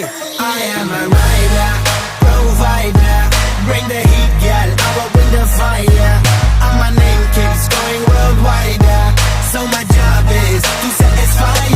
I am a rider, provider. Bring the heat, girl, I will bring the fire. And my name keeps going worldwide. So my job is to satisfy.